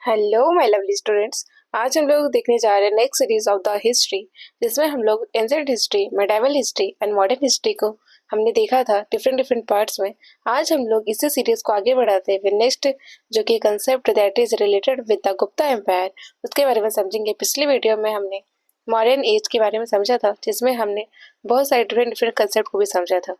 Hello my lovely students. आज हम लोग देखने जा रहे हैं next series of the history, जिसमें हम लोग ancient history, medieval history and modern history को हमने देखा था डिफरेंट डिफरेंट पार्ट्स में। आज हम लोग इसी सीरीज को आगे बढ़ाते हुए नेक्स्ट जो कि concept that is related with the Gupta empire, उसके बारे में समझेंगे। पिछली वीडियो में हमने मॉडर्न एज के बारे में समझा था, जिसमें हमने बहुत सारे डिफरेंट डिफरेंट कंसेप्ट को भी समझा था।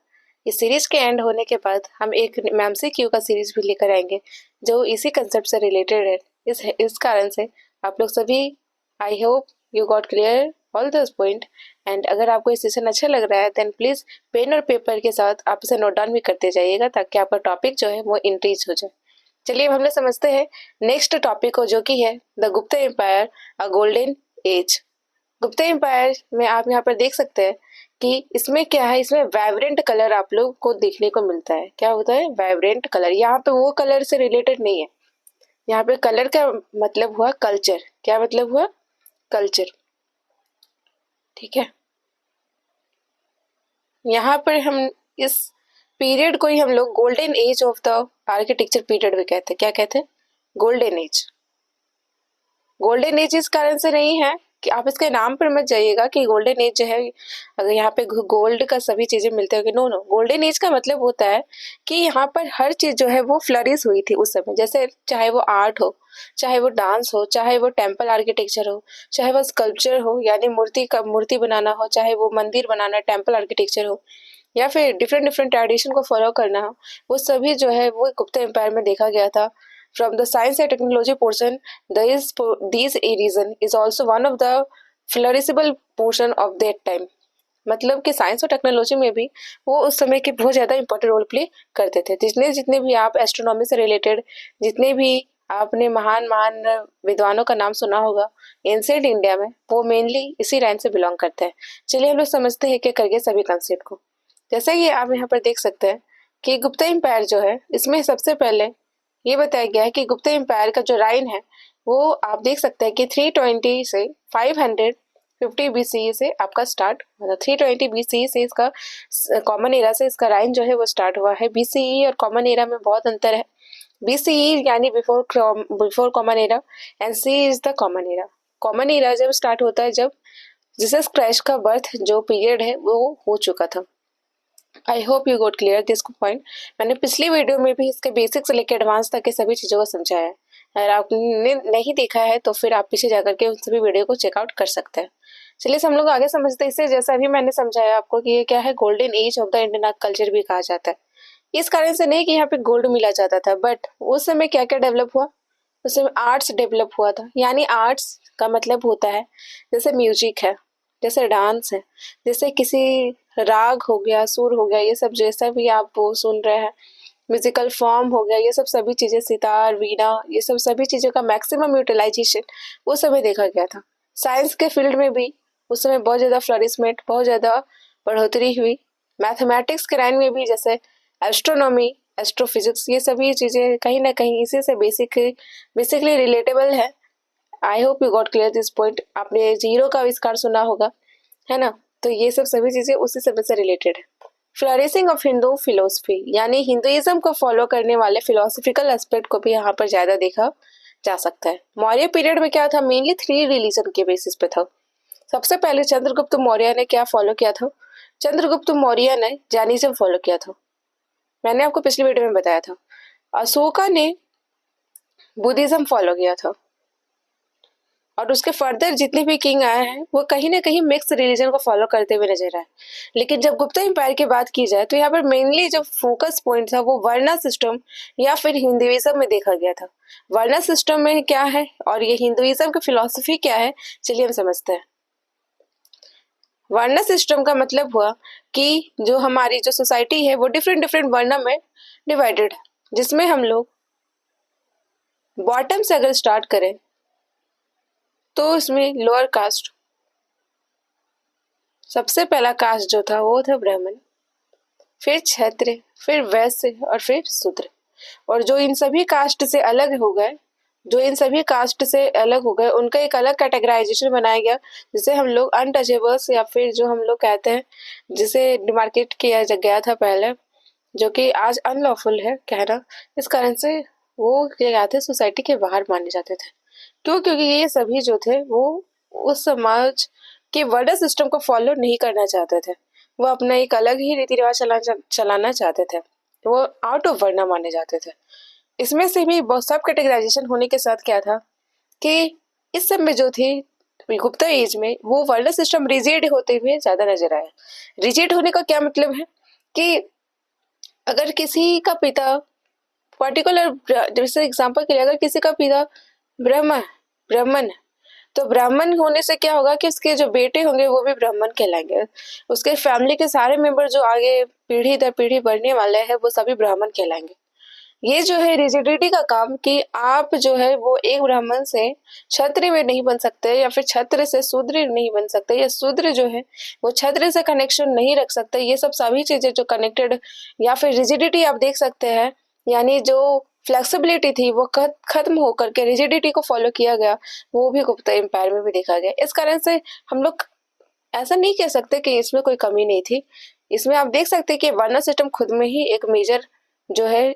इस सीरीज के एंड होने के बाद हम एक MCQ का सीरीज भी लेकर आएंगे जो इसी कंसेप्ट से रिलेटेड है। इस कारण से आप लोग सभी, I hope you got clear all this point. And अगर आपको ये सेशन अच्छा लग रहा है देन प्लीज पेन और पेपर के साथ आप इसे नोट डाउन भी करते जाइएगा, ताकि आपका टॉपिक जो है वो इंक्रीज हो जाए। चलिए अब हम लोग समझते हैं नेक्स्ट टॉपिक को, जो कि है the Gupta empire a golden age. Gupta empire में आप यहाँ पर देख सकते हैं कि इसमें क्या है, इसमें वाइब्रेंट कलर आप लोग को देखने को मिलता है। क्या होता है? Vibrant colour. यहाँ पे वो कलर से रिलेटेड नहीं है, यहाँ पे कलर का मतलब हुआ कल्चर। क्या मतलब हुआ? कल्चर। ठीक है, यहाँ पर हम इस पीरियड को ही हम लोग golden age of the architecture period भी कहते हैं। क्या कहते हैं? Golden age. गोल्डन एज इस कारण से नहीं है कि आप इसके नाम पर मत जाइएगा कि गोल्डन एज जो है, अगर यहाँ पे गोल्ड का सभी चीजें मिलते होंगे। नो नो, गोल्डन एज का मतलब होता है कि यहाँ पर हर चीज जो है वो फ्लरिश हुई थी उस समय। जैसे चाहे वो आर्ट हो, चाहे वो डांस हो, चाहे वो टेम्पल आर्किटेक्चर हो, चाहे वो स्कल्पचर हो यानी मूर्ति बनाना हो, चाहे वो मंदिर बनाना टेम्पल आर्किटेक्चर हो, या फिर डिफरेंट डिफरेंट ट्रेडिशन को फॉलो करना हो, वो सभी जो है वो गुप्ता एम्पायर में देखा गया था। From the science and technology portion, these region is also one of the flourishable portion of that time। मतलब कि साइंस और टेक्नोलॉजी में भी वो उस समय के बहुत ज़्यादा इंपॉर्टेंट रोल प्ले करते थे। जितने जितने भी आप एस्ट्रोनॉमी से रिलेटेड, जितने भी आपने महान महान विद्वानों का नाम सुना होगा एंशिएंट इंडिया में, वो मेनली इसी लाइन से बिलोंग करते हैं। चलिए हम लोग समझते हैं कि करके सभी कंसेप्ट को। जैसे कि आप यहाँ पर देख सकते हैं कि गुप्ता एम्पायर जो है, इसमें सबसे पहले ये बताया गया है कि गुप्ता एम्पायर का जो राइन है वो आप देख सकते हैं कि 320 से 550 BCE से आपका स्टार्ट, मतलब 320 BCE से इसका कॉमन एरा से इसका राइन जो है वो स्टार्ट हुआ है। BCE और कॉमन एरा में बहुत अंतर है। BCE यानी before common era, and C is the common era. Common era जब स्टार्ट होता है जब जीसस क्राइस्ट का बर्थ जो पीरियड है वो हो चुका था। I hope you got clear this point. मैंने पिछली वीडियो में भी इसके बेसिक से लेकर एडवांस तक के सभी चीज़ों को समझाया है। अगर आपने नहीं देखा है तो फिर आप पीछे जाकर के उन सभी वीडियो को चेकआउट कर सकते हैं। चलिए हम लोग आगे समझते हैं इसे। जैसा भी मैंने समझाया आपको कि ये क्या है, golden age of the Indian culture भी कहा जाता है। इस कारण से नहीं कि यहाँ पे गोल्ड मिला जाता था, बट उस समय क्या क्या डेवलप हुआ, उस समय आर्ट्स डेवलप हुआ था। यानी आर्ट्स का मतलब होता है जैसे म्यूजिक है, जैसे डांस है, जैसे किसी राग हो गया, सुर हो गया, ये सब जैसा भी आप वो सुन रहे हैं, म्यूजिकल फॉर्म हो गया, ये सब सभी चीज़ें, सितार, वीणा, ये सब सभी चीज़ों का मैक्सिमम यूटिलाइजेशन उस समय देखा गया था। साइंस के फील्ड में भी उस समय बहुत ज़्यादा फ्लरिशमेंट, बहुत ज़्यादा बढ़ोतरी हुई। मैथमेटिक्स के लाइन में भी जैसे एस्ट्रोनॉमी, एस्ट्रोफिजिक्स, ये सभी चीज़ें कहीं ना कहीं इसी से बेसिकली रिलेटेबल है। I hope you got clear this point. आपने जीरो का आविष्कार सुना होगा, है ना? तो ये सब सभी चीजें उसी समय से रिलेटेड है। फ्लरिशिंग ऑफ हिंदू फिलोसफी, यानी हिंदुइज्म को फॉलो करने वाले फिलोसफिकल एस्पेक्ट को भी यहाँ पर ज्यादा देखा जा सकता है। मौर्य पीरियड में क्या था, मेनली 3 रिलीजन के बेसिस पे था। सबसे पहले चंद्रगुप्त मौर्य ने क्या फॉलो किया था? चंद्रगुप्त मौर्य ने जैनिज्म फॉलो किया था, मैंने आपको पिछली वीडियो में बताया था। अशोका ने बुद्धिज्म फॉलो किया था, और उसके फर्दर जितने भी किंग आए हैं वो कहीं ना कहीं मिक्स रिलीजन को फॉलो करते हुए नजर आए। लेकिन जब गुप्ता एम्पायर की बात की जाए तो यहाँ पर मेनली जो फोकस पॉइंट था वो वर्ना सिस्टम या फिर हिंदुइज्म में देखा गया था। वर्ना सिस्टम में क्या है और ये हिंदुइज्म की फिलॉसफी क्या है, चलिए हम समझते हैं। वर्ना सिस्टम का मतलब हुआ कि जो हमारी जो सोसाइटी है वो डिफरेंट डिफरेंट वर्ना में डिवाइडेड है, जिसमें हम लोग बॉटम से अगर स्टार्ट करें तो इसमें लोअर कास्ट, सबसे पहला कास्ट जो था वो था ब्राह्मण, फिर क्षत्रिय, फिर वैश्य और फिर शूद्र। और जो इन सभी कास्ट से अलग हो गए, उनका एक अलग कैटेगराइजेशन बनाया गया, जिसे हम लोग अनटचेबल्स या फिर जो हम लोग कहते हैं, जिसे डिमार्केट किया गया था पहले, जो कि आज अनलॉफुल है कहना। इस कारण से वो क्या थे, सोसाइटी के बाहर माने जाते थे। क्यों? क्योंकि ये सभी जो थे वो उस समाज के वर्डर सिस्टम को फॉलो नहीं करना चाहते थे। वो अपना एक अलग ही रीति रिवाज चलाना चाहते थे। वो आउट ऑफ वर्ना माने जाते थे। इसमें से भी बहुत सब कैटेगराइजेशन होने के साथ क्या था कि इस समय जो थी गुप्ता एज में वो वर्ल्ड सिस्टम रिजिड होते हुए ज्यादा नजर आया। रिजिड होने का क्या मतलब है कि अगर किसी का पिता पर्टिकुलर, जैसे एग्जांपल के लिए अगर किसी का पिता ब्राह्मण है, तो ब्राह्मण होने से क्या होगा कि उसके जो बेटे होंगे वो भी ब्राह्मण कहलाएंगे। उसके फैमिली के सारे मेंबर जो आगे पीढ़ी दर पीढ़ी बढ़ने वाले हैं वो सभी ब्राह्मण कहलाएंगे। ये जो है रिजिडिटी का काम कि आप जो है वो एक ब्राह्मण से क्षत्रिय में नहीं बन सकते, या फिर क्षत्रिय से शूद्र नहीं बन सकते, या शूद्र जो है वो क्षत्रिय से कनेक्शन नहीं रख सकते। ये सब सभी चीजें जो कनेक्टेड, या फिर रिजिडिटी आप देख सकते हैं, यानी जो फ्लेक्सिबिलिटी थी वो खत्म होकर के रिजिडिटी को फॉलो किया गया। वो भी गुप्ता एम्पायर में भी देखा गया। इस कारण से हम लोग ऐसा नहीं कह सकते कि इसमें कोई कमी नहीं थी। इसमें आप देख सकते हैं कि वर्ण सिस्टम खुद में ही एक मेजर जो है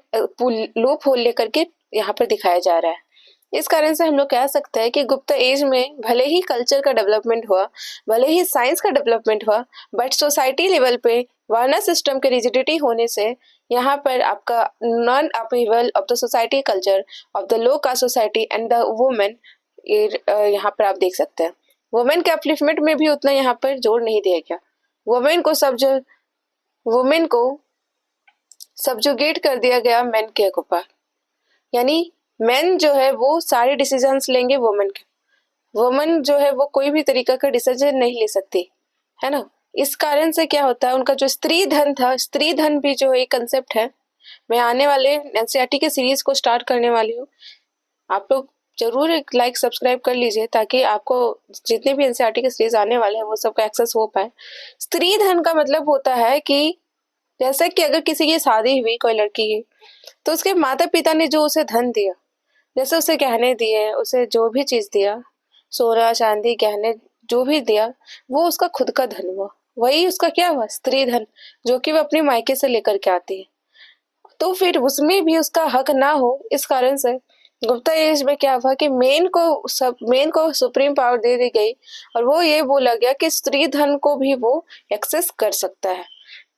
लूप होल लेकर के यहाँ पर दिखाया जा रहा है। इस कारण से हम लोग कह सकते हैं कि गुप्ता एज में भले ही कल्चर का डेवलपमेंट हुआ, भले ही साइंस का डेवलपमेंट हुआ, बट सोसाइटी लेवल पे वर्ण सिस्टम के रिजिडिटी होने से यहाँ पर आपका non अपीवल of the society culture of the low caste society and the women, यहाँ पर आप देख सकते हैं वुमेन के अपलिफ्टमेंट में भी उतना यहाँ पर जोर नहीं दिया गया। वुमेन को सब्जुगेट कर दिया गया मेन के ऊपर, यानी मेन जो है वो सारे डिसीजंस लेंगे वुमेन के। वुमेन जो है वो कोई भी तरीका का डिसीजन नहीं ले सकती, है ना। इस कारण से क्या होता है, उनका जो स्त्री धन था, स्त्री धन भी जो एक कंसेप्ट है, मैं आने वाले एनसीईआरटी के सीरीज को स्टार्ट करने वाली हूँ। आप लोग जरूर एक लाइक सब्सक्राइब कर लीजिए ताकि आपको जितने भी एनसीईआरटी के सीरीज आने वाले हैं वो सबका एक्सेस हो पाए। स्त्री धन का मतलब होता है कि जैसे कि अगर किसी की शादी हुई, कोई लड़की की, तो उसके माता पिता ने जो उसे धन दिया, जैसे उसे गहने दिए, उसे जो भी चीज दिया, सोना चांदी गहने जो भी दिया, वो उसका खुद का धन हुआ। वही उसका क्या हुआ, स्त्री धन, जो कि वो अपने मायके से लेकर के आती है। तो फिर उसमें भी उसका हक ना हो, इस कारण से गुप्ता एज में क्या हुआ कि मेन को सुप्रीम पावर दे दी गई, और वो ये बोला गया कि स्त्री धन को भी वो एक्सेस कर सकता है।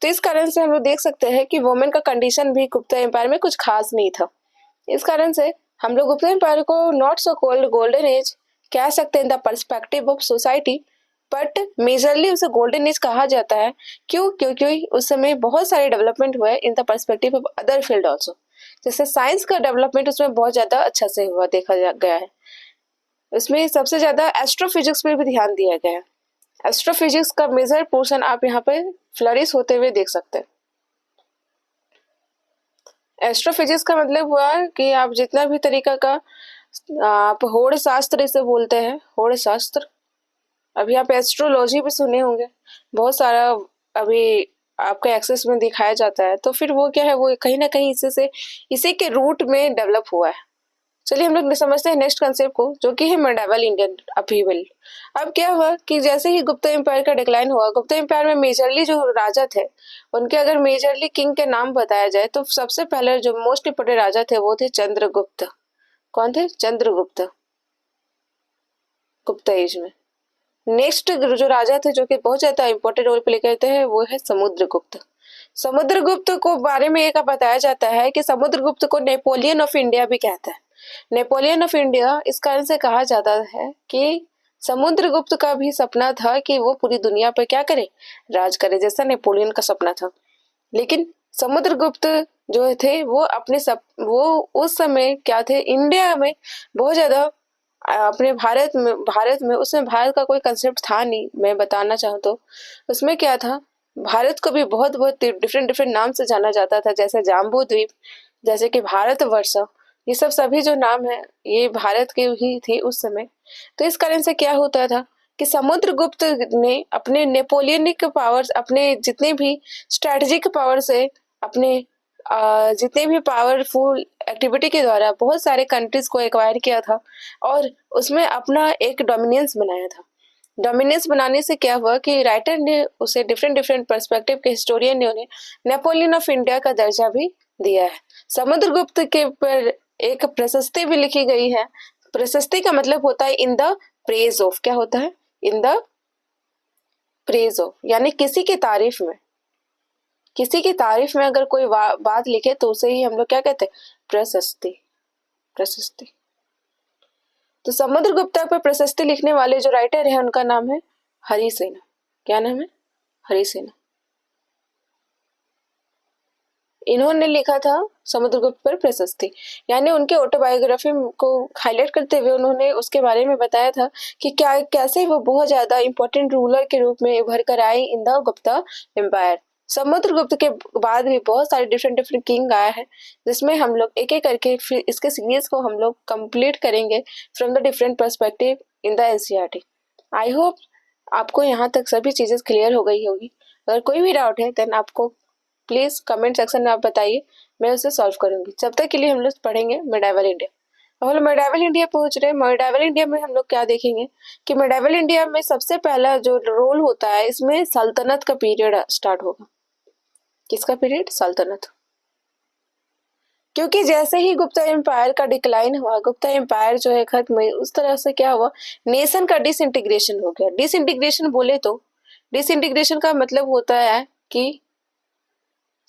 तो इस कारण से हम लोग देख सकते हैं कि वुमेन का कंडीशन भी गुप्ता एम्पायर में कुछ खास नहीं था। इस कारण से हम लोग गुप्ता एम्पायर को not so called golden age कह सकते हैं in the perspective of society, but majorly उसे गोल्डन एज कहा जाता है। क्यों? क्योंकि उस समय बहुत सारे डेवलपमेंट हुए in the perspective of other field also. जैसे साइंस का डेवलपमेंट उसमें बहुत ज्यादा अच्छा से हुआ देखा गया है। उसमें सबसे ज्यादा एस्ट्रोफिजिक्स पर भी ध्यान दिया गया है। एस्ट्रोफिजिक्स का मेजर पोर्शन आप यहाँ पे फ्लरिश होते हुए देख सकते हैं। एस्ट्रोफिजिक्स का मतलब हुआ कि आप जितना भी तरीका का आप होड़ शास्त्र इसे बोलते हैं, होड़ शास्त्र। अभी आप एस्ट्रोलॉजी भी सुने होंगे, बहुत सारा अभी आपके एक्सेस में दिखाया जाता है। तो फिर वो क्या है, वो कहीं ना कहीं इसी के रूट में डेवलप हुआ है। चलिए हम लोग समझते हैं नेक्स्ट कंसेप्ट को, जो कि है मेडावल इंडियन अपीवल। अब क्या हुआ कि जैसे ही गुप्ता एम्पायर का डिक्लाइन हुआ, गुप्ता एम्पायर में मेजरली जो राजा थे उनके अगर मेजरली किंग के नाम बताया जाए तो सबसे पहले जो मोस्ट इंपोर्टेंट राजा थे वो थे चंद्रगुप्त। कौन थे? चंद्रगुप्त, गुप्ता एज में। नेक्स्ट जो राजा थे जो कि बहुत ज्यादा इंपॉर्टेंट रोल प्ले करते हैं वो है समुद्रगुप्त। समुद्रगुप्त को बारे में एक बताया जाता है कि समुद्रगुप्त को नेपोलियन ऑफ इंडिया भी कहता है। नेपोलियन ऑफ इंडिया इस कारण से कहा जाता है कि समुद्रगुप्त का भी सपना था कि वो पूरी दुनिया पर क्या करे, राज करे, जैसा नेपोलियन का सपना था। लेकिन समुद्रगुप्त जो थे वो वो उस समय क्या थे, इंडिया में बहुत ज्यादा अपने भारत में उसमें भारत का कोई कंसेप्ट था नहीं। मैं बताना चाहूँ तो उसमें क्या था, भारत को भी बहुत डिफरेंट नाम से जाना जाता था, जैसे जाम्बू द्वीप, जैसे कि भारतवर्ष, ये सभी जो नाम है ये भारत के ही थे उस समय। तो इस कारण से क्या होता था कि समुद्रगुप्त ने अपने नेपोलियनिक पावर्स, अपने जितने भी स्ट्रेटेजिक पावर से, अपने जितने भी पावरफुल एक्टिविटी के द्वारा बहुत सारे कंट्रीज को एक्वायर किया था और उसमें अपना एक डोमिनेंस बनाया था। डोमिनेंस बनाने से क्या हुआ कि राइटर ने उसे डिफरेंट पर्सपेक्टिव के हिस्टोरियन ने उन्हें नेपोलियन ऑफ इंडिया का दर्जा भी दिया है। समुद्रगुप्त के पर एक प्रशस्ति भी लिखी गई है। प्रशस्ति का मतलब होता है इन द प्रेज ऑफ, क्या होता है? इन द प्रेज ऑफ, यानी किसी की तारीफ में, किसी की तारीफ में अगर कोई बात लिखे तो उसे ही हम लोग क्या कहते हैं? प्रशस्ति, प्रशस्ति। तो समुद्रगुप्ता पर प्रशस्ति लिखने वाले जो राइटर है उनका नाम है हरिसेना। क्या नाम है? हरिसेना। इन्होंने लिखा था समुद्रगुप्त पर प्रशस्ति, यानी उनके ऑटोबायोग्राफी को हाईलाइट करते हुए उन्होंने उसके बारे में बताया था कि क्या कैसे वो बहुत ज्यादा इंपॉर्टेंट रूलर के रूप में उभर कर आए in the Gupta empire. Samudragupta के बाद भी बहुत सारे डिफरेंट डिफरेंट किंग आए हैं, जिसमें हम लोग एक एक करके फिर इसके सीरीज को हम लोग कंप्लीट करेंगे from the different perspective in the NCERT. I hope आपको यहाँ तक सभी चीजें क्लियर हो गई होगी। अगर कोई भी डाउट है देन आपको प्लीज कमेंट सेक्शन में आप बताइए, मैं उसे सॉल्व करूंगी। जब तक के लिए हम लोग पढ़ेंगे मेडावल इंडिया। हम लोग मेडावल इंडिया पहुंच रहे हैं। मेडावल इंडिया में हम लोग क्या देखेंगे कि मेडावल इंडिया में सबसे पहला जो रोल होता है इसमें सल्तनत का पीरियड स्टार्ट होगा। किसका पीरियड? सल्तनत। क्योंकि जैसे ही गुप्ता एम्पायर का डिक्लाइन हुआ, गुप्ता एम्पायर जो है खत्म हुई, उस तरह से क्या हुआ, नेशन का डिसइंटीग्रेशन हो गया। डिसइंटीग्रेशन बोले तो डिसइंटीग्रेशन का मतलब होता है कि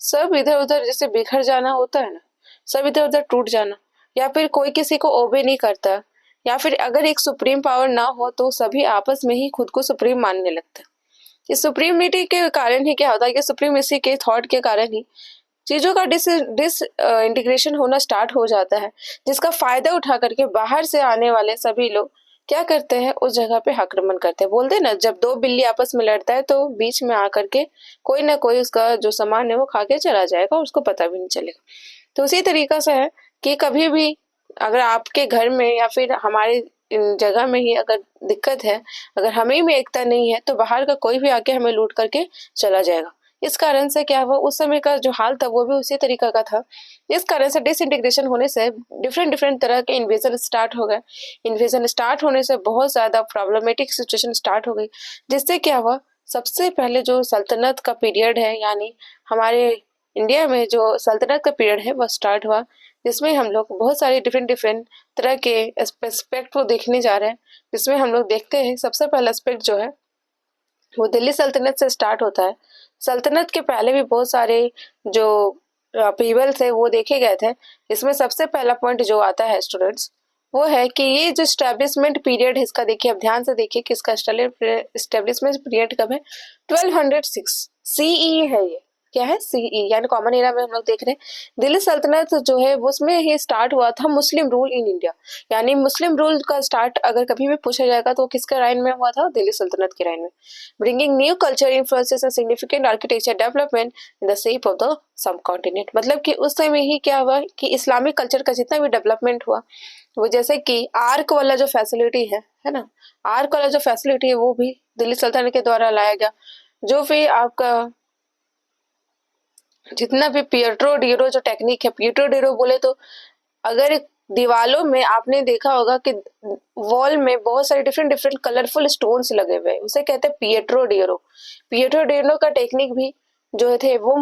सब इधर उधर जैसे बिखर जाना होता है ना, सब इधर उधर टूट जाना, या फिर कोई किसी को ओबे नहीं करता, या फिर अगर एक सुप्रीम पावर ना हो तो सभी आपस में ही खुद को सुप्रीम मानने लगता है। इस सुप्रीमिटी के कारण ही क्या होता है कि सुप्रीमेसी के थॉट के कारण ही चीजों का डिस इंटीग्रेशन होना स्टार्ट हो जाता है, जिसका फायदा उठा करके बाहर से आने वाले सभी लोग क्या करते हैं, उस जगह पे आक्रमण करते हैं। बोलते हैं ना, जब दो बिल्ली आपस में लड़ता है तो बीच में आकर के कोई ना कोई उसका जो सामान है वो खा के चला जाएगा और उसको पता भी नहीं चलेगा। तो उसी तरीका से है कि कभी भी अगर आपके घर में या फिर हमारे जगह में ही अगर दिक्कत है, अगर हमें में एकता नहीं है, तो बाहर का कोई भी आके हमें लूट करके चला जाएगा। इस कारण से क्या हुआ, उस समय का जो हाल था वो भी उसी तरीका का था। इस कारण से डिसइंटीग्रेशन होने से डिफरेंट डिफरेंट तरह के इन्वेजन स्टार्ट हो गए। इन्वेजन स्टार्ट होने से बहुत ज्यादा प्रॉब्लमेटिक सिचुएशन स्टार्ट हो गई, जिससे क्या हुआ, सबसे पहले जो सल्तनत का पीरियड है, यानी हमारे इंडिया में जो सल्तनत का पीरियड है वो स्टार्ट हुआ, जिसमें हम लोग बहुत सारे डिफरेंट डिफरेंट तरह के एस्पेक्ट को देखने जा रहे हैं। जिसमें हम लोग देखते हैं सबसे पहला एस्पेक्ट जो है वो दिल्ली सल्तनत से स्टार्ट होता है। सल्तनत के पहले भी बहुत सारे जो पीपल थे वो देखे गए थे। इसमें सबसे पहला पॉइंट जो आता है स्टूडेंट्स, वो है कि ये जो स्टैब्लिशमेंट पीरियड है इसका देखिए, अब ध्यान से देखिए कि इसका स्टैब्लिशमेंट पीरियड कब है? 1206 सीई है। ये क्या है? सीई, यानी कॉमन एरा में हम लोग देख रहे हैं दिल्ली सल्तनत जो है उसमें ही स्टार्ट हुआ था मुस्लिम रूल इन इंडिया। यानी मुस्लिम रूल का स्टार्ट अगर कभी भी पूछा जाएगा तो किसके राइन में हुआ था? दिल्ली सल्तनत के राइन में। Bringing new culture influences and significant architecture development in the shape of the sub continent. मतलब कि उस समय ही क्या हुआ कि इस्लामिक कल्चर का जितना भी डेवलपमेंट हुआ, वो जैसे कि आर्क वाला जो फैसिलिटी है ना, आर्क वाला जो फैसिलिटी है वो भी दिल्ली सल्तनत के द्वारा लाया गया। जो भी आपका जितना भी पिएट्रो डीरो जो टेक्निक है, पिएट्रो डीरो बोले तो अगर दीवालों में आपने देखा होगा कि वॉल में बहुत सारे डिफरेंट डिफरेंट कलरफुल स्टोन्स लगे हुए हैं, उसे कहते हैं पिएट्रो डीरो। पिएट्रो डीरो का टेक्निक भी जो थे वो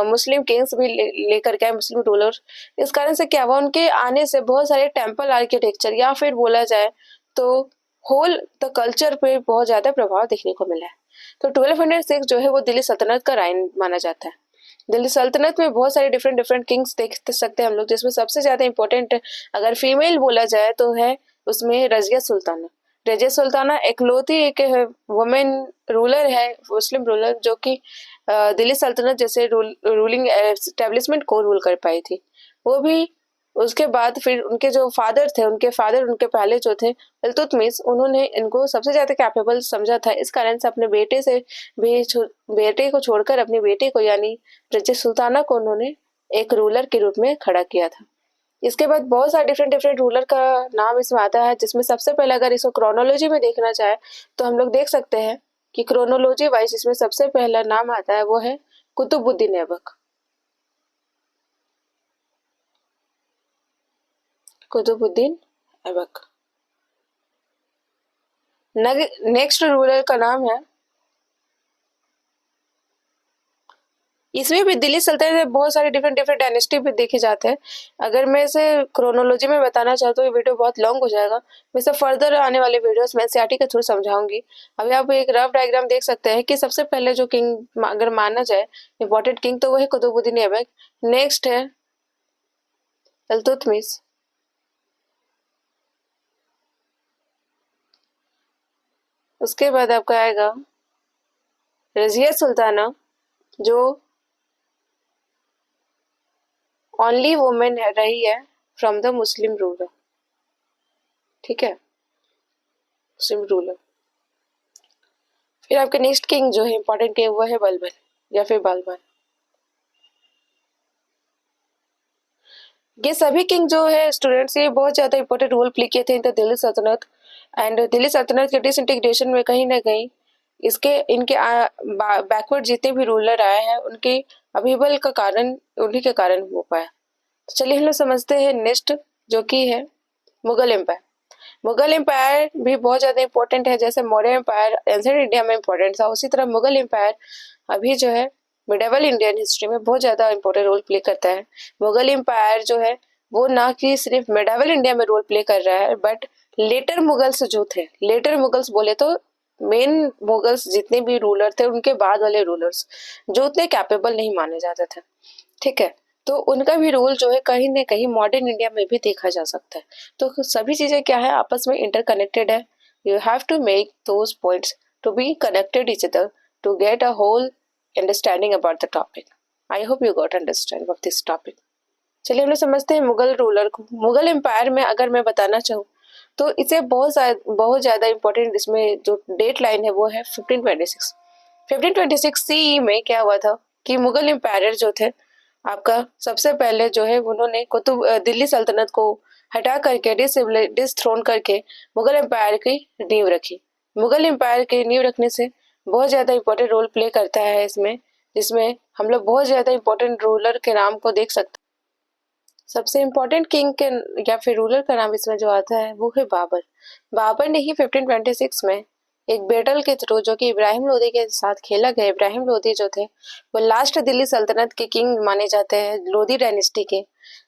मुस्लिम किंग्स भी लेकर के आए, मुस्लिम रूलर। इस कारण से क्या हुआ, उनके आने से बहुत सारे टेम्पल आर्किटेक्चर या फिर बोला जाए तो होल द कल्चर पे बहुत ज्यादा प्रभाव देखने को मिला है। तो 1206 जो है वो दिल्ली सल्तनत का राइन माना जाता है। दिल्ली सल्तनत में बहुत सारे डिफरेंट डिफरेंट किंग्स देख सकते हैं हम लोग, जिसमें सबसे ज्यादा इंपॉर्टेंट अगर फीमेल बोला जाए तो है उसमें रजिया सुल्ताना। रजिया सुल्ताना इकलौती एक वुमेन रूलर है, मुस्लिम रूलर, जो कि दिल्ली सल्तनत जैसे रूलिंग एस्टेब्लिशमेंट को रूल कर पाई थी। वो भी उसके बाद फिर उनके जो फादर थे, उनके पहले जो थे इल्तुतमिश, उन्होंने इनको सबसे ज्यादा कैपेबल समझा था। इस कारण से अपने बेटे से भी बेटे को छोड़कर अपनी बेटी को यानी रजिया सुल्ताना को उन्होंने एक रूलर के रूप में खड़ा किया था। इसके बाद बहुत सारे डिफरेंट डिफरेंट रूलर का नाम इसमें आता है, जिसमें सबसे पहले अगर इसको क्रोनोलॉजी में देखना चाहे तो हम लोग देख सकते हैं कि क्रोनोलॉजी वाइज इसमें सबसे पहला नाम आता है वो है कुतुबुद्दीन ऐबक। कुतुबुद्दीन ऐबक। नेक्स्ट रूलर का नाम है इसमें भी दिल्ली सल्तनत में बहुत सारे डिफरेंट डिफरेंट डायनेस्टी भी देखे जाते हैं। अगर मैं इसे क्रोनोलॉजी में बताना चाहूँ तो ये वीडियो बहुत लॉन्ग हो जाएगा। मैं इसे फर्दर आने वाले वीडियोस में एनसीईआरटी के थ्रू समझाऊंगी। अभी आप एक रफ डायग्राम देख सकते हैं कि सबसे पहले जो किंग अगर माना जाए इंपॉर्टेंट किंग तो वो है कुतुबुद्दीन ऐबक। नेक्स्ट है इल्तुतमिश। उसके बाद आपका आएगा रजिया सुल्ताना, जो ओनली वुमेन रही है फ्रॉम द मुस्लिम रूलर। ठीक है, मुस्लिम रूलर। फिर आपके नेक्स्ट किंग जो है इंपॉर्टेंट किंग वो है बलबन या फिर बालबन। ये सभी किंग जो है स्टूडेंट्स ये बहुत ज्यादा इंपॉर्टेंट रोल प्ले किए थे इन द दिल्ली सल्तनत। एंड दिल्ली सल्तनत के डिसइंटीग्रेशन में कहीं ना कहीं इसके इनके बैकवर्ड जितने भी रूलर आए हैं उनके अभिबल का कारण उन्हीं के कारण हो पाया। तो चलिए हम लोग समझते हैं नेक्स्ट जो कि है मुगल एम्पायर। मुगल एम्पायर भी बहुत ज्यादा इंपॉर्टेंट है। जैसे मौर्य एम्पायर एंशिएंट इंडिया में इंपॉर्टेंट था, उसी तरह मुगल एम्पायर अभी जो है मिडेवल इंडियन हिस्ट्री में बहुत ज्यादा इंपॉर्टेंट रोल प्ले करता है। मुगल एम्पायर जो है वो ना कि सिर्फ मिडेवल इंडिया में रोल प्ले कर रहा है बट लेटर मुगल्स जो थे, लेटर मुगल्स बोले तो मेन मुगल्स जितने भी रूलर थे उनके बाद वाले रूलर्स जो उतने कैपेबल नहीं माने जाते थे। ठीक है, तो उनका भी रोल जो है कहीं ना कहीं मॉडर्न इंडिया में भी देखा जा सकता है। तो सभी चीजें क्या है आपस में इंटरकनेक्टेड है। You have to make those points to be connected each other to get a whole understanding about the topic. I hope you got understanding of this topic. चलिए हम लोग समझते हैं मुगल रूलर को। मुगल एम्पायर में अगर मैं बताना चाहूँ तो इसे बहुत ज्यादा इंपॉर्टेंट इसमें जो डेट लाइन है वो है 1526। 1526 सीई में क्या हुआ था कि मुगल एम्पायर जो थे आपका सबसे पहले जो है उन्होंने कुतुब दिल्ली सल्तनत को हटा करके डिसथ्रोन करके मुगल एम्पायर की नींव रखी। मुगल एम्पायर की नींव रखने से बहुत ज्यादा इंपॉर्टेंट रोल प्ले करता है इसमें, जिसमें हम लोग बहुत ज्यादा इंपॉर्टेंट रूलर के नाम को देख सकते हैं। सबसे इम्पोर्टेंट किंग के या फिर रूलर का नाम इसमें जो आता है वो है बाबर। बाबर ने ही 1526 में एक बैटल के थ्रू जो कि इब्राहिम लोदी के साथ खेला गया, इब्राहिम लोदी जो थे वो लास्ट दिल्ली सल्तनत के किंग माने जाते हैं लोदी डायनेस्टी के,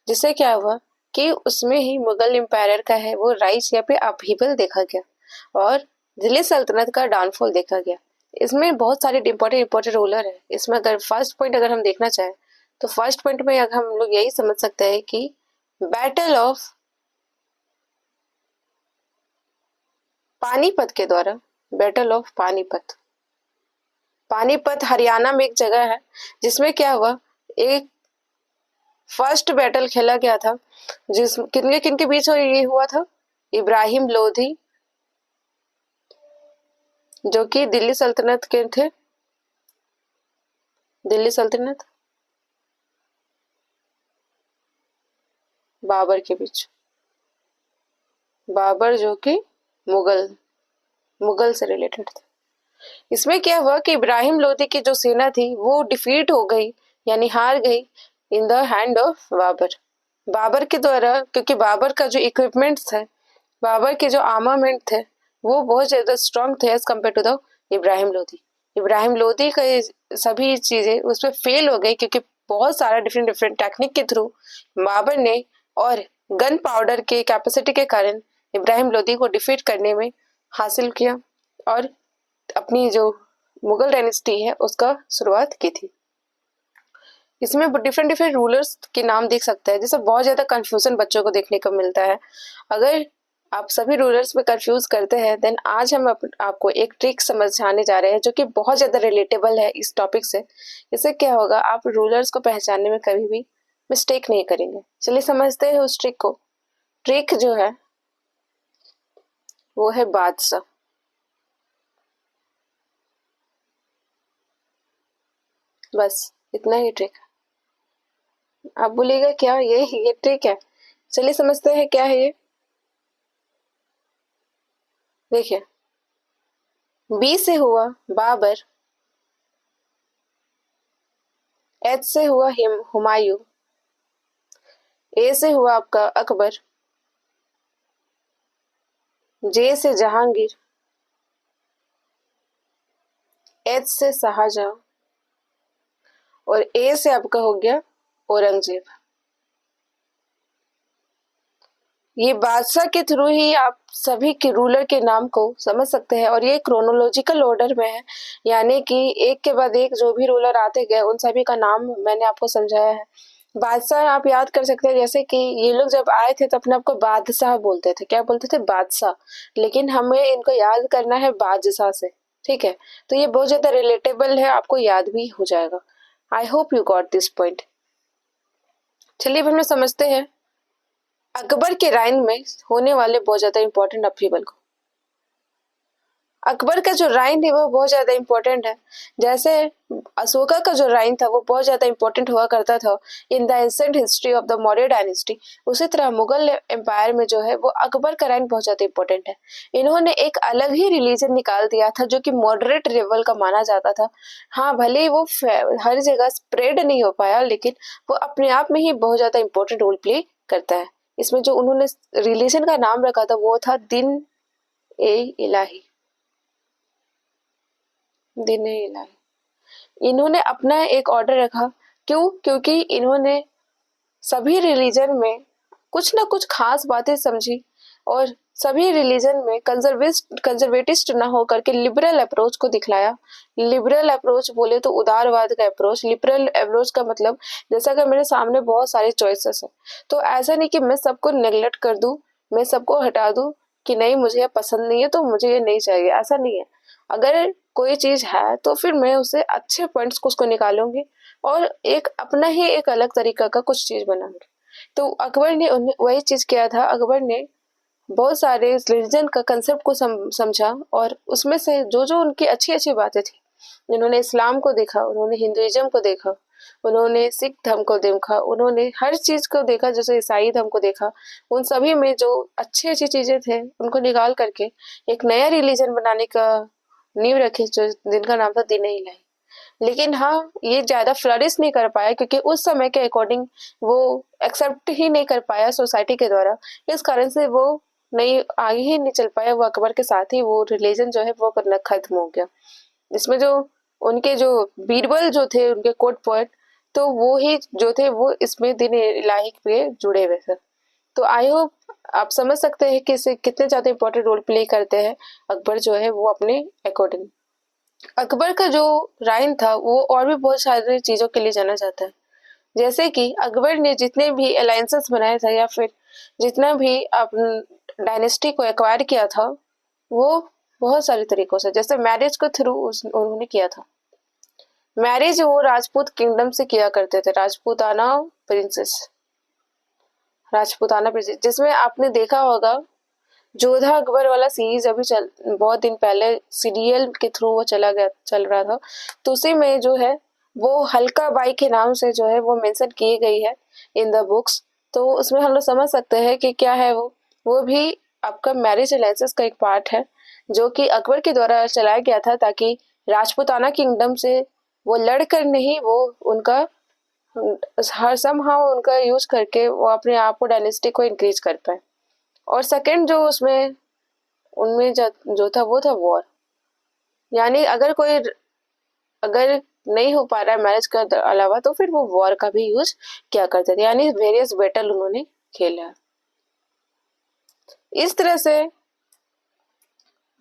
जिससे क्या हुआ कि उसमें ही मुगल एम्पायर का है वो राइज या फिर अपहीवल देखा गया और दिल्ली सल्तनत का डाउनफॉल देखा गया। इसमें बहुत सारे इंपॉर्टेंट रूलर है। इसमें अगर फर्स्ट पॉइंट अगर हम देखना चाहें तो फर्स्ट पॉइंट में अगर हम लोग यही समझ सकते हैं कि बैटल ऑफ पानीपत के द्वारा, बैटल ऑफ पानीपत, पानीपत हरियाणा में एक जगह है जिसमें क्या हुआ एक फर्स्ट बैटल खेला गया था जिस किनके बीच ये हुआ था, इब्राहिम लोधी जो कि दिल्ली सल्तनत के थे, दिल्ली सल्तनत बाबर के बीच, बाबर जो कि मुगल से रिलेटेड थे। इसमें क्या हुआ कि इब्राहिम लोदी की जो सेना थी वो डिफीट हो गई यानी हार गई in the hand of Babur. Babur के द्वारा, क्योंकि बाबर का जो इक्विपमेंट थे, बाबर के जो आर्मामेंट थे वो बहुत ज्यादा स्ट्रांग थे as compare to the Ibrahim Lodi. Ibrahim Lodi का सभी चीजें उस पर फेल हो गई क्योंकि बहुत सारा डिफरेंट डिफरेंट टेक्निक के थ्रू बाबर ने और गन पाउडर के कैपेसिटी के कारण इब्राहिम लोदी को डिफीट करने में हासिल किया और अपनी जो मुगल डायनेस्टी है उसका शुरुआत की थी। इसमें डिफरेंट डिफरेंट रूलर्स के नाम देख सकते हैं, जिससे बहुत ज्यादा कंफ्यूजन बच्चों को देखने को मिलता है। अगर आप सभी रूलर्स में कंफ्यूज करते हैं देन आज हम आपको एक ट्रिक समझाने जा रहे हैं जो कि बहुत ज्यादा रिलेटेबल है इस टॉपिक से। इससे क्या होगा आप रूलर्स को पहचानने में कभी भी मिस्टेक नहीं करेंगे। चलिए समझते हैं उस ट्रिक को। ट्रिक जो है वो है बादशाह। बस इतना ही ट्रिक है। आप बोलिएगा क्या ये ट्रिक है? चलिए समझते हैं क्या है ये। देखिए, बी से हुआ बाबर, एच से हुआ हुमायूं, ए से हुआ आपका अकबर, जे से जहांगीर, एच से शाहजहां और ए से आपका हो गया औरंगजेब। ये बादशाह के थ्रू ही आप सभी के रूलर के नाम को समझ सकते हैं, और ये क्रोनोलॉजिकल ऑर्डर में है, यानी कि एक के बाद एक जो भी रूलर आते गए उन सभी का नाम मैंने आपको समझाया है। बादशाह आप याद कर सकते हैं, जैसे कि ये लोग जब आए थे तो अपने आप को बादशाह बोलते थे। क्या बोलते थे? बादशाह। लेकिन हमें इनको याद करना है बादशाह से, ठीक है? तो ये बहुत ज्यादा रिलेटेबल है, आपको याद भी हो जाएगा। I hope you got this point. चलिए अब हम लोग समझते हैं अकबर के राइन में होने वाले बहुत ज्यादा इंपॉर्टेंट अपहीवल को। अकबर का जो राइन है वो बहुत ज्यादा इंपॉर्टेंट है। जैसे अशोका का जो राइन था वो बहुत ज्यादा इंपॉर्टेंट हुआ करता था in the ancient history of the Maurya dynasty, उसी तरह मुगल एम्पायर में जो है वो अकबर का राइन बहुत ज्यादा इंपॉर्टेंट है। इन्होंने एक अलग ही रिलीजन निकाल दिया था जो कि मॉडरेट लेवल का माना जाता था। हाँ, भले ही वो हर जगह स्प्रेड नहीं हो पाया, लेकिन वो अपने आप में ही बहुत ज्यादा इंपॉर्टेंट रोल प्ले करता है। इसमें जो उन्होंने रिलीजन का नाम रखा था वो था दिन ए इलाही, दिन ए इलाही। इन्होंने अपना एक ऑर्डर रखा। क्यों? क्योंकि इन्होंने सभी रिलीजन में कुछ ना कुछ खास बातें समझी, और सभी रिलीजन में कंजर्वेटिस्ट ना होकर के लिबरल अप्रोच को दिखलाया। लिबरल अप्रोच बोले तो उदारवाद का अप्रोच। लिबरल अप्रोच का मतलब, जैसा कि मेरे सामने बहुत सारे चॉइसेस है, तो ऐसा नहीं कि मैं सबको नेग्लेक्ट कर दूं, मैं सबको हटा दूं कि नहीं मुझे ये पसंद नहीं है तो मुझे ये नहीं चाहिए, ऐसा नहीं है। अगर कोई चीज है तो फिर मैं उसे अच्छे पॉइंट्स को उसको निकालूंगी और एक अपना ही एक अलग तरीका का कुछ चीज बनाऊंगी। तो अकबर ने वही चीज किया था। अकबर ने बहुत सारे रिलीजन का कंसेप्ट को समझा, और उसमें से जो जो उनकी अच्छी अच्छी बातें थी, उन्होंने इस्लाम को देखा, उन्होंने हिंदुइज्म को देखा, उन्होंने सिख धर्म को देखा, उन्होंने हर चीज को देखा, जैसे ईसाई धर्म को देखा। उन सभी में जो अच्छी अच्छी चीजें थे उनको निकाल करके एक नया रिलीजन बनाने का नींव रखी, जो जिनका नाम था दीन इलाही। लेकिन हाँ, ये ज्यादा फ्लरिश नहीं कर पाया क्योंकि उस समय के अकॉर्डिंग वो एक्सेप्ट ही नहीं कर पाया सोसाइटी के द्वारा। इस कारण से वो नहीं आगे ही नहीं चल पाया। वो अकबर के साथ ही वो रिलीजन जो है वो करना खत्म हो गया। इसमें जो उनके जो बीरबल जो थे उनके कोट पॉइंट, तो वो ही जो थे वो इसमें दिन इलाही पे जुड़े हुए थे। तो आई होप आप समझ सकते हैं कि इसे कितने ज्यादा इंपॉर्टेंट रोल प्ले करते हैं अकबर जो है वो अपने अकॉर्डिंग। अकबर का जो राइन था वो और भी बहुत सारी चीजों के लिए जाना जाता है। जैसे कि अकबर ने जितने भी अलायंसेस बनाए थे या फिर जितना भी डायनेस्टी को एक्वायर किया था, वो बहुत सारे तरीकों से, जैसे मैरिज के थ्रू उन्होंने किया था। मैरिज वो राजपूत किंगडम से किया करते थे, राजपूताना प्रिंसेस, जिसमें आपने देखा होगा जोधा अकबर वाला सीरीज अभी बहुत दिन पहले सीरियल के थ्रू वो चल रहा था। तो उसी में जो है वो हल्का बाई के नाम से जो है वो मेंशन की गई है इन द बुक्स। तो उसमें हम लोग समझ सकते हैं कि क्या है वो भी आपका मैरिज अलायंसेस का एक पार्ट है, जो कि अकबर के द्वारा चलाया गया था ताकि राजपूताना किंगडम से वो लड़कर नहीं, वो उनका हर समहाउ उनका यूज करके वो अपने आप को डायनेस्टी को इंक्रीज कर पाए। और सेकंड जो उसमें उनमें जो था वो था वॉर। यानी अगर नहीं हो पा रहा है मैरिज का अलावा तो फिर वो वॉर का भी यूज किया करते थे, यानी वेरियस बैटल उन्होंने खेला। इस तरह से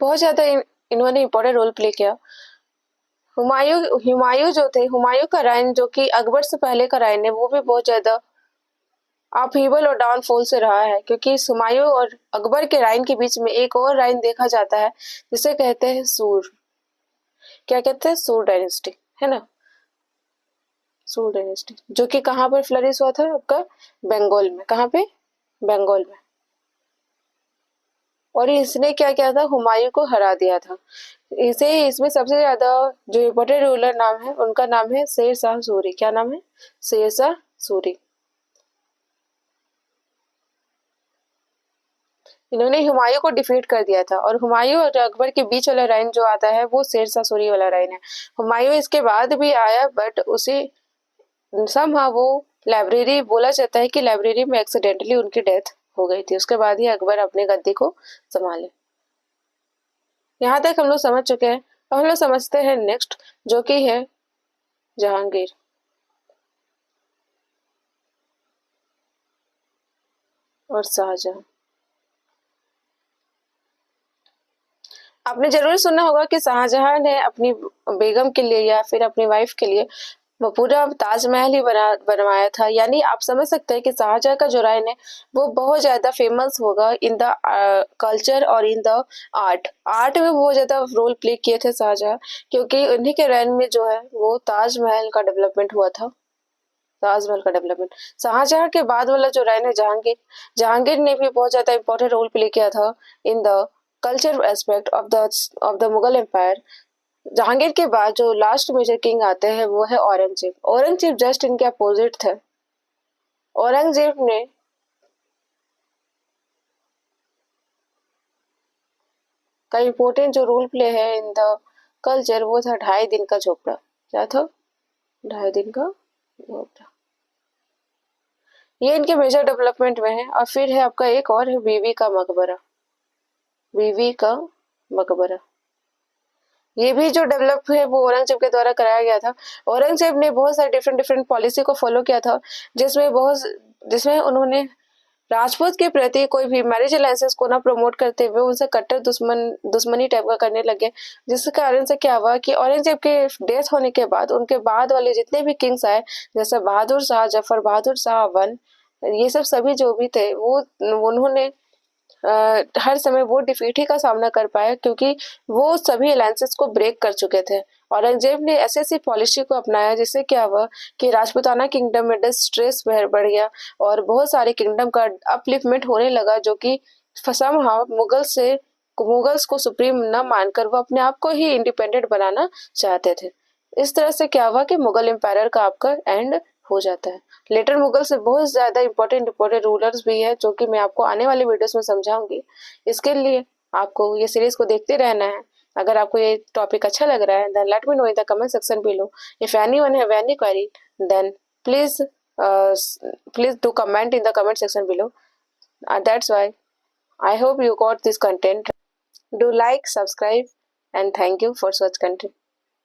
बहुत ज्यादा इन्होंने इंपॉर्टेंट रोल प्ले किया। हुमायूं जो थे, हुमायूं का राइन जो कि अकबर से पहले का राइन है, वो भी बहुत ज्यादा अपहीवल और डाउनफॉल से रहा है, क्योंकि हुमायूं और अकबर के राइन के बीच में एक और राइन देखा जाता है जिसे कहते हैं सूर। क्या कहते हैं? सूर डायनेस्टी, है ना? सूर डायनेस्टी जो कि कहाँ पर फ्लरिश हुआ था? आपका बंगाल में। कहाँ पे? बंगाल में। और इसने क्या किया था? हुमायूं को हरा दिया था। इसमें सबसे ज्यादा जो इम्पोर्टेंट रूलर नाम है उनका नाम है शेर शाह सूरी। क्या नाम है? शेर शाह सूरी। इन्होंने हुमायूं को डिफीट कर दिया था, और हुमायूं और अकबर के बीच वाला राइन जो आता है वो शेर शाह सूरी वाला राइन है। हुमायूं इसके बाद भी आया, बट उसे समहाउ वो लाइब्रेरी, बोला जाता है कि लाइब्रेरी में एक्सीडेंटली उनकी डेथ हो गई थी। उसके बाद ही अकबर अपने गद्दी को संभाले। यहाँ तक हम लोग समझ चुके हैं। अब हम लोग समझते हैं नेक्स्ट, जो कि है जहांगीर। और शाहजहां। आपने जरूर सुना होगा कि शाहजहां ने अपनी बेगम के लिए या फिर अपनी वाइफ के लिए वो पूरा ताजमहल ही बनवाया था। यानी आप समझ सकते हैं कि शाहजहां का जो राइन है वो बहुत ज्यादा फेमस होगा इन द कल्चर और इन द आर्ट। आर्ट में बहुत ज्यादा रोल प्ले किए थे शाहजहां, क्योंकि उन्हीं के राइन में जो है वो ताजमहल का डेवलपमेंट हुआ था। ताजमहल का डेवलपमेंट शाहजहां के बाद वाला जो राइन है जहांगीर, जहांगीर ने भी बहुत ज्यादा इंपॉर्टेंट रोल प्ले किया था in the culture aspect of the Mughal empire. Jahangir के बाद जो लास्ट मेजर किंग आते हैं वो है औरंगजेब। औरंगजेब जस्ट इनके अपोजिट थे। औरंगजेब ने का इम्पोर्टेंट जो रोल प्ले है इन द कल्चर वो था 2.5 दिन का झोपड़ा। क्या था? 2.5 दिन का झोपड़ा। ये इनके मेजर डेवलपमेंट में है। और फिर है आपका एक और है बीवी का मकबरा। बीवी का मकबरा ये भी जो डेवलप है वो औरंगजेब के द्वारा कराया गया था। औरंगजेब ने बहुत सारे डिफरेंट डिफरेंट पॉलिसी को फॉलो किया था, जिसमें उन्होंने राजपूत के प्रति कोई भी मैरिज अलायंसेस को ना प्रमोट करते हुए उनसे कट्टर दुश्मनी टाइप का करने लगे। जिसके कारण से क्या हुआ कि औरंगजेब के डेथ होने के बाद उनके बाद वाले जितने भी किंग्स आए, जैसे बहादुर शाह, जफर बहादुर शाह वन, ये सब सभी जो भी थे वो उन्होंने हर समय वो डिफीट ही का सामना कर पाया, क्योंकि वो सभी अलायंसेस को ब्रेक कर चुके थे। औरंगजेब ने ऐसी ऐसी पॉलिसी को अपनाया जिससे क्या हुआ कि राजपूताना किंगडम में डिस्ट्रेस बढ़ गया और बहुत सारे किंगडम का अपलिफ्टमेंट होने लगा, जो कि समहाउ मुगल्स को सुप्रीम न मानकर वो अपने आप को ही इंडिपेंडेंट बनाना चाहते थे। इस तरह से क्या हुआ कि मुगल एम्पायर का आपका एंड हो जाता है। लेटर मुगल से बहुत ज्यादा इंपॉर्टेंट रूलर्स भी है, जो कि मैं आपको आने वाले वीडियोस में समझाऊंगी। इसके लिए आपको ये सीरीज को देखते रहना है। अगर आपको ये टॉपिक अच्छा लग रहा है then let me know in the comment section below. If anyone have any query then please please do comment in the comment section below. That's why I hope you got this content. Do like, subscribe, and thank you for such content.